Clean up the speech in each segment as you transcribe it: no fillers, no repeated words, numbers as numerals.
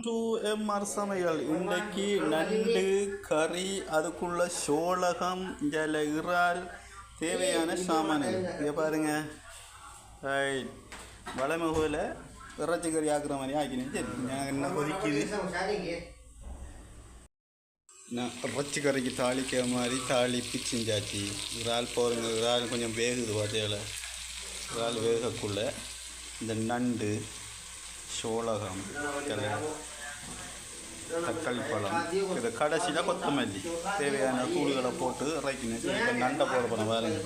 To MR சமையல். இன்றைக்கு நண்டு கறி, அதுக்குள்ள சோளகம், இதில் இறால், தேவையான சாமான்கள் இங்கே பாருங்க. ரைட், வளமுகவில் இறைச்சி கறி ஆக்குற மாதிரி ஆக்கினேன். சரி, நான் என்ன கொதிக்குது, நான் இறைச்சி கறிக்கு தாளிக்கிற மாதிரி தாளிப்பு செஞ்சாச்சு. இறால் போகிறங்க, இறால் கொஞ்சம் வேகுது பார்த்தேல. இறால் வேகக்குள்ள இந்த நண்டு, சோளகம், தக்காளி பழம், இது கடைசியில் கொத்தமல்லி, தேவையான தூள்களை போட்டு இறக்கினேன். இப்போ நண்டை போட போனோம் பாருங்க.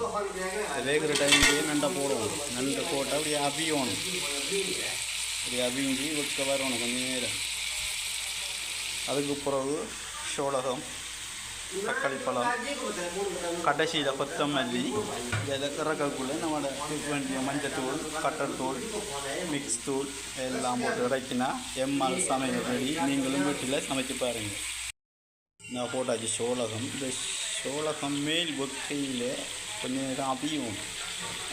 வேகிற டைம்லேயே நண்டை போடுவோம். நண்டை போட்டால் அப்படியே அவியணும், அப்படி அவிஞ்சி வைக்க வரணும் கொஞ்சம் நேரம். அதுக்கு பிறகு சோளகம், தக்காளி பழம், கடைசியில் கொத்தமல்லி, இதில் இறக்கக்குள்ளே நம்மளோட வேண்டிய மஞ்சத்தூள், கட்டத்தூள், மிக்ஸ் தூள் எல்லாம் போட்டு இறக்கினா எம்ஆர் சமையல் ரெடி. நீங்களும் வீட்டில் சமைச்சு பாருங்கள். நான் போட்டாச்சு சோளகம். இந்த சோளகம் மேல் வெக்கையில் கொஞ்சம் நேரம் அபியும்.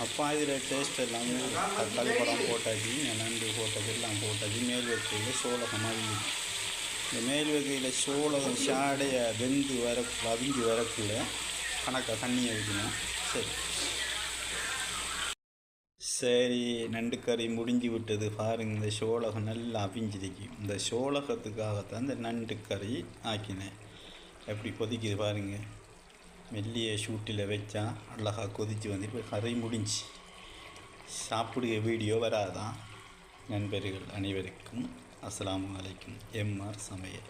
அப்போ இதில் டேஸ்ட் எல்லாமே தக்காளி பழம் போட்டாச்சு, நண்டு போட்டாச்சு, எல்லாம் போட்டாச்சு. மேல் வெக்கையில் சோளகம் அவியும். இந்த மேல் வகையில் சோளகம் சாடையை வெந்து அவிஞ்சு வரக்குள்ள கணக்காக தண்ணியை வைக்கணும். சரி, நண்டு கறி முடிஞ்சு விட்டது பாருங்கள். இந்த சோளகம் நல்லா அவிஞ்சிருக்கு. இந்த சோளகத்துக்காகத்தான் இந்த நண்டு கறி ஆக்கினேன். எப்படி கொதிக்குது பாருங்கள். மெல்லிய சூட்டில் வச்சா அழகாக கொதித்து வந்து இப்போ கறி முடிஞ்சு. சாப்பிடுற வீடியோ வராதான். நண்பர்கள் அனைவருக்கும் அஸ்ஸலாமு அலைக்கும். எம்ஆர் சமையல்.